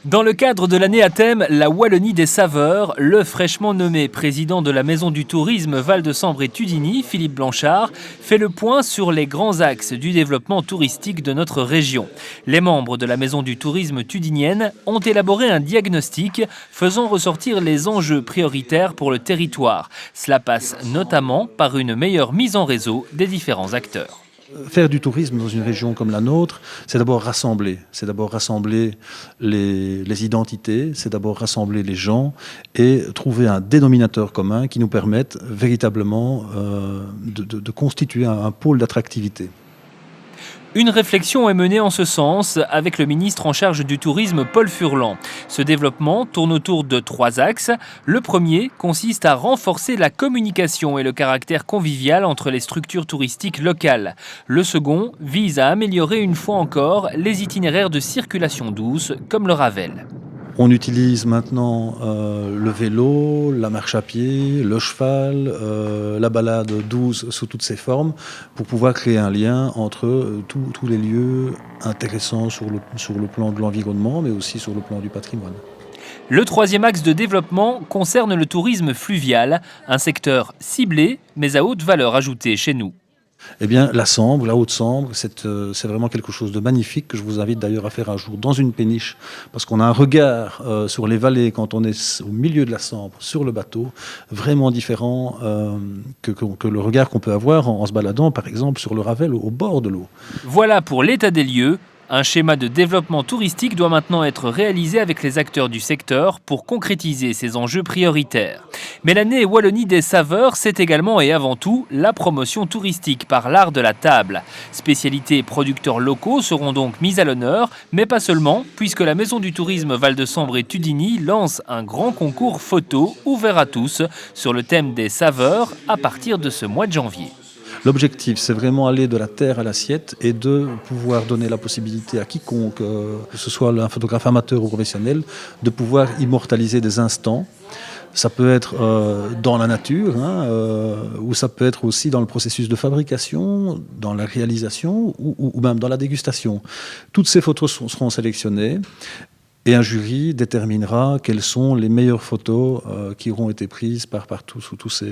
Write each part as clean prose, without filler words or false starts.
Dans le cadre de l'année à thème La Wallonie des saveurs, le fraîchement nommé président de la Maison du Tourisme Val-de-Sambre et Tudigny, Philippe Blanchard, fait le point sur les grands axes du développement touristique de notre région. Les membres de la Maison du Tourisme tudignienne ont élaboré un diagnostic faisant ressortir les enjeux prioritaires pour le territoire. Cela passe notamment par une meilleure mise en réseau des différents acteurs. Faire du tourisme dans une région comme la nôtre, c'est d'abord rassembler. C'est d'abord rassembler les identités, c'est d'abord rassembler les gens et trouver un dénominateur commun qui nous permette véritablement de constituer un pôle d'attractivité. Une réflexion est menée en ce sens avec le ministre en charge du tourisme, Paul Furlan. Ce développement tourne autour de 3 axes. Le premier consiste à renforcer la communication et le caractère convivial entre les structures touristiques locales. Le second vise à améliorer une fois encore les itinéraires de circulation douce comme le Ravel. On utilise maintenant le vélo, la marche à pied, le cheval, la balade douce sous toutes ses formes pour pouvoir créer un lien entre tous les lieux intéressants sur le plan de l'environnement mais aussi sur le plan du patrimoine. Le troisième axe de développement concerne le tourisme fluvial, un secteur ciblé mais à haute valeur ajoutée chez nous. Eh bien, la Sambre, la Haute-Sambre, c'est vraiment quelque chose de magnifique que je vous invite d'ailleurs à faire un jour dans une péniche parce qu'on a un regard sur les vallées quand on est au milieu de la Sambre, sur le bateau, vraiment différent que le regard qu'on peut avoir en se baladant par exemple sur le Ravel au bord de l'eau. Voilà pour l'état des lieux. Un schéma de développement touristique doit maintenant être réalisé avec les acteurs du secteur pour concrétiser ces enjeux prioritaires. Mais l'année Wallonie des saveurs, c'est également et avant tout la promotion touristique par l'art de la table. Spécialités et producteurs locaux seront donc mis à l'honneur, mais pas seulement, puisque la Maison du Tourisme Val-de-Sambre et Tudigny lance un grand concours photo ouvert à tous sur le thème des saveurs à partir de ce mois de janvier. L'objectif, c'est vraiment aller de la terre à l'assiette et de pouvoir donner la possibilité à quiconque, que ce soit un photographe amateur ou professionnel, de pouvoir immortaliser des instants. Ça peut être dans la nature, ou ça peut être aussi dans le processus de fabrication, dans la réalisation ou même dans la dégustation. Toutes ces photos seront sélectionnées. Et un jury déterminera quelles sont les meilleures photos qui auront été prises par tous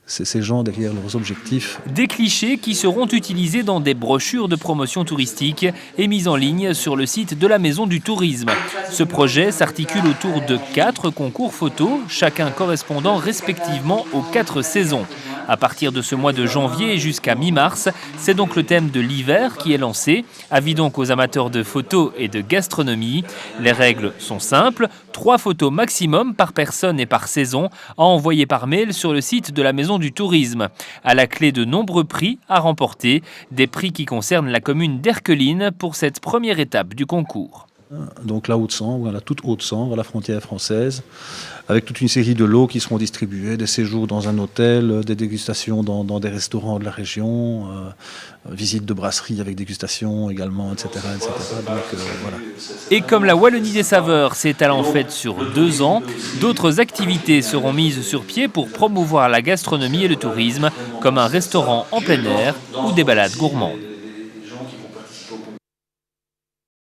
ces gens derrière leurs objectifs. Des clichés qui seront utilisés dans des brochures de promotion touristique et mises en ligne sur le site de la Maison du Tourisme. Ce projet s'articule autour de 4 concours photos, chacun correspondant respectivement aux 4 saisons. À partir de ce mois de janvier jusqu'à mi-mars, c'est donc le thème de l'hiver qui est lancé. Avis donc aux amateurs de photos et de gastronomie. Les règles sont simples, 3 photos maximum par personne et par saison à envoyer par mail sur le site de la Maison du Tourisme. À la clé de nombreux prix à remporter, des prix qui concernent la commune d'Erqueline pour cette première étape du concours. Donc la Haute-Sambre, la toute Haute-Sambre, à la frontière française, avec toute une série de lots qui seront distribués, des séjours dans un hôtel, des dégustations dans des restaurants de la région, visites de brasserie avec dégustation également, etc. etc. Donc, voilà. Et comme la Wallonie des saveurs s'étale en fait sur 2 ans, d'autres activités seront mises sur pied pour promouvoir la gastronomie et le tourisme, comme un restaurant en plein air ou des balades gourmandes.